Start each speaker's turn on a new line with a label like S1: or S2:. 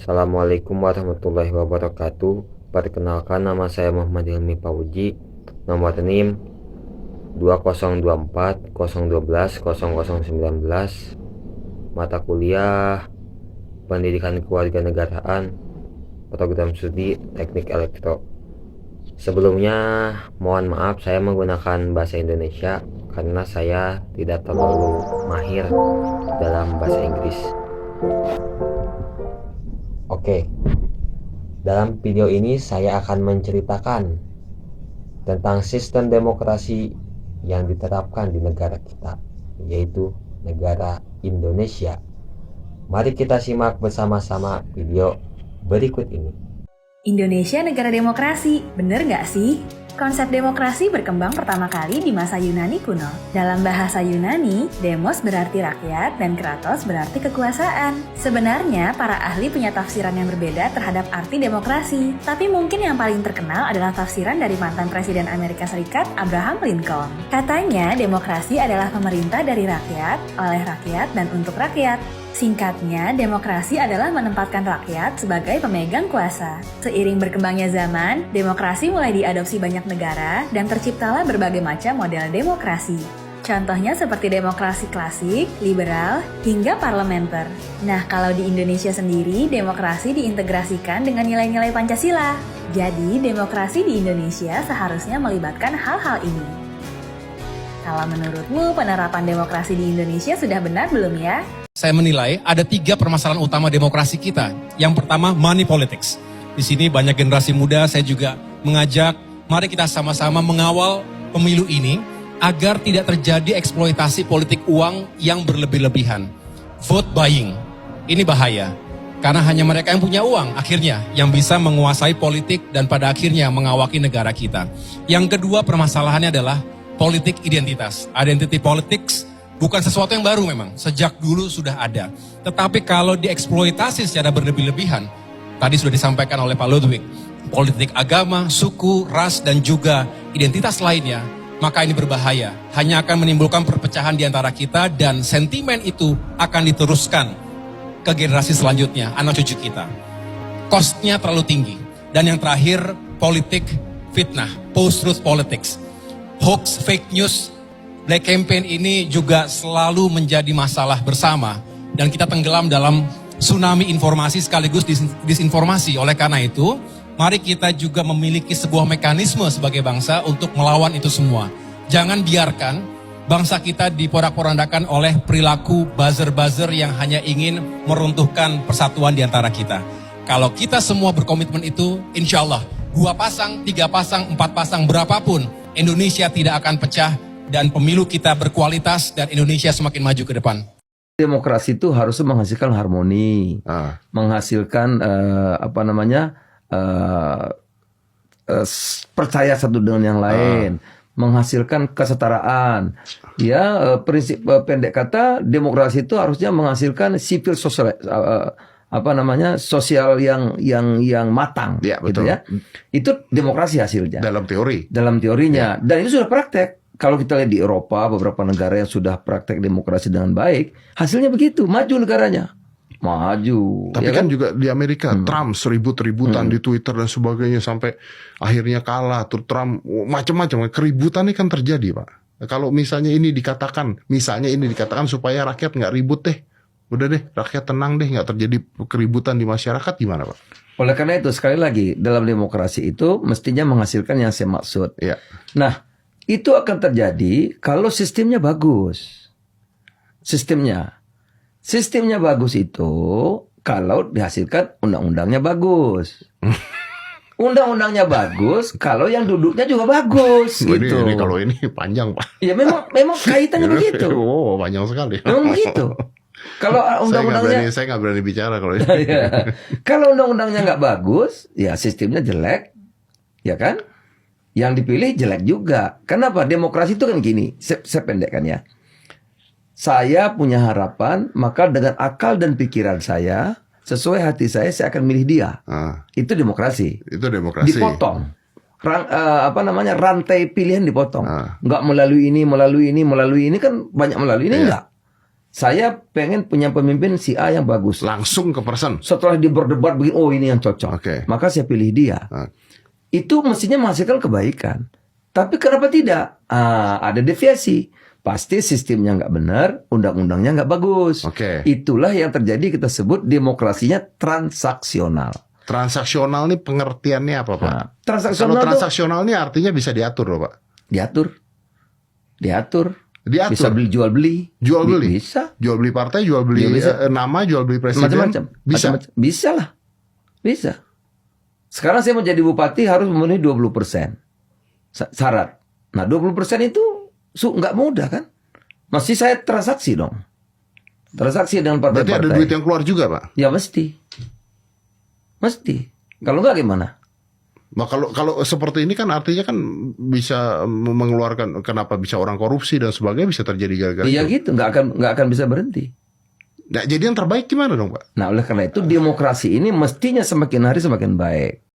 S1: Assalamualaikum warahmatullahi wabarakatuh. Perkenalkan, nama saya Muhammad Hilmi Pauji, nomor NIM 2024 012 0019, mata kuliah Pendidikan Kewarganegaraan, program studi Teknik Elektro. Sebelumnya mohon maaf saya menggunakan bahasa Indonesia karena saya tidak terlalu mahir dalam bahasa Inggris. Oke, dalam video ini saya akan menceritakan tentang sistem demokrasi yang diterapkan di negara kita, yaitu negara Indonesia. Mari kita simak bersama-sama video berikut ini.
S2: Indonesia negara demokrasi, bener nggak sih? Konsep demokrasi berkembang pertama kali di masa Yunani kuno. Dalam bahasa Yunani, demos berarti rakyat dan kratos berarti kekuasaan. Sebenarnya, para ahli punya tafsiran yang berbeda terhadap arti demokrasi. Tapi mungkin yang paling terkenal adalah tafsiran dari mantan Presiden Amerika Serikat, Abraham Lincoln. Katanya, demokrasi adalah pemerintah dari rakyat, oleh rakyat, dan untuk rakyat. Singkatnya, demokrasi adalah menempatkan rakyat sebagai pemegang kuasa. Seiring berkembangnya zaman, demokrasi mulai diadopsi banyak negara dan terciptalah berbagai macam model demokrasi. Contohnya seperti demokrasi klasik, liberal, hingga parlementer. Nah, kalau di Indonesia sendiri, demokrasi diintegrasikan dengan nilai-nilai Pancasila. Jadi, demokrasi di Indonesia seharusnya melibatkan hal-hal ini. Kalau menurutmu, penerapan demokrasi di Indonesia sudah benar belum ya?
S3: Saya menilai ada 3 permasalahan utama demokrasi kita. Yang pertama, money politics. Di sini banyak generasi muda, saya juga mengajak, mari kita sama-sama mengawal pemilu ini agar tidak terjadi eksploitasi politik uang yang berlebih-lebihan. Vote buying, ini bahaya. Karena hanya mereka yang punya uang akhirnya yang bisa menguasai politik dan pada akhirnya mengawaki negara kita. Yang kedua permasalahannya adalah politik identitas, identity politics. Bukan sesuatu yang baru memang, sejak dulu sudah ada. Tetapi kalau dieksploitasi secara berlebih-lebihan, tadi sudah disampaikan oleh Pak Ludwig, politik agama, suku, ras, dan juga identitas lainnya, maka ini berbahaya. Hanya akan menimbulkan perpecahan di antara kita dan sentimen itu akan diteruskan ke generasi selanjutnya, anak cucu kita. Cost-nya terlalu tinggi. Dan yang terakhir, politik fitnah, post-truth politics. Hoax, fake news, Black Campaign ini juga selalu menjadi masalah bersama dan kita tenggelam dalam tsunami informasi sekaligus disinformasi. Oleh karena itu, mari kita juga memiliki sebuah mekanisme sebagai bangsa untuk melawan itu semua. Jangan biarkan bangsa kita diporak-porandakan oleh perilaku buzzer-buzzer yang hanya ingin meruntuhkan persatuan di antara kita. Kalau kita semua berkomitmen itu, insya Allah 2 pasang, 3 pasang, 4 pasang, berapapun, Indonesia tidak akan pecah dan pemilu kita berkualitas dan Indonesia semakin maju ke depan.
S4: Demokrasi itu harusnya menghasilkan harmoni, menghasilkan percaya satu dengan yang lain, menghasilkan kesetaraan. Ya, prinsip pendek kata demokrasi itu harusnya menghasilkan civil sosial, sosial yang matang, ya, betul. Gitu ya. Itu demokrasi hasilnya.
S5: Dalam teori.
S4: Dalam teorinya, ya. Dan itu sudah praktek. Kalau kita lihat di Eropa, beberapa negara yang sudah praktek demokrasi dengan baik, hasilnya begitu, maju negaranya. Maju.
S5: Tapi
S4: ya
S5: kan juga di Amerika, Trump seribut-ributan di Twitter dan sebagainya, sampai akhirnya kalah. Terus Trump, macam-macam, keributan ini kan terjadi, Pak. Kalau misalnya ini dikatakan supaya rakyat nggak ribut deh. Udah deh, rakyat tenang deh, nggak terjadi keributan di masyarakat, gimana, Pak?
S4: Oleh karena itu, sekali lagi, dalam demokrasi itu mestinya menghasilkan yang saya maksud.
S5: Ya.
S4: Nah, itu akan terjadi kalau sistemnya bagus. Sistemnya bagus itu kalau dihasilkan undang-undangnya bagus. Undang-undangnya bagus kalau yang duduknya juga bagus. Gitu.
S5: Ini kalau ini panjang, Pak.
S4: Ya memang kaitannya begitu.
S5: Oh, panjang sekali.
S4: Memang begitu. Kalau undang-undangnya
S5: saya nggak berani bicara kalau ini.
S4: Ya. Kalau undang-undangnya nggak bagus, ya sistemnya jelek, ya kan? Yang dipilih jelek juga. Kenapa? Demokrasi itu kan gini, saya pendekkan ya. Saya punya harapan, maka dengan akal dan pikiran saya, sesuai hati saya akan milih dia. Itu demokrasi.
S5: Itu demokrasi.
S4: Dipotong. Rantai pilihan dipotong. Nggak melalui ini kan banyak melalui ini, enggak. Saya pengen punya pemimpin si A yang bagus.
S5: Langsung ke person.
S4: Setelah dia berdebat begini, oh ini yang cocok.
S5: Oke.
S4: Maka saya pilih dia. Itu mestinya menghasilkan kebaikan. Tapi kenapa tidak? Ada deviasi. Pasti sistemnya nggak benar, undang-undangnya nggak bagus.
S5: Oke.
S4: Itulah yang terjadi, kita sebut demokrasinya transaksional.
S5: Transaksional nih pengertiannya apa, Pak?
S4: Nah,
S5: Kalau
S4: transaksional tuh
S5: transaksional nih artinya bisa diatur loh, Pak.
S4: diatur.
S5: Diatur.
S4: Bisa beli jual beli.
S5: Jual beli.
S4: Bisa.
S5: Jual beli partai, jual beli
S4: Ya, bisa.
S5: nama, jual beli presiden.
S4: Macam-macam.
S5: Bisa.
S4: Macam-macam. Bisa lah. Bisa. Sekarang saya mau jadi bupati harus memenuhi 20% syarat. Nah 20% itu nggak mudah kan? Masih saya transaksi dong. Transaksi dengan
S5: Berarti
S4: partai-partai.
S5: ada duit yang keluar juga, Pak.
S4: Ya mesti. Mesti. Kalau nggak gimana?
S5: Nah, kalau seperti ini kan artinya kan bisa mengeluarkan, kenapa bisa orang korupsi dan sebagainya bisa terjadi gara-gara
S4: Iya
S5: itu.
S4: gitu. Nggak akan bisa berhenti.
S5: Nah, jadi yang terbaik gimana dong, Pak?
S4: Nah oleh karena itu demokrasi ini mestinya semakin hari semakin baik.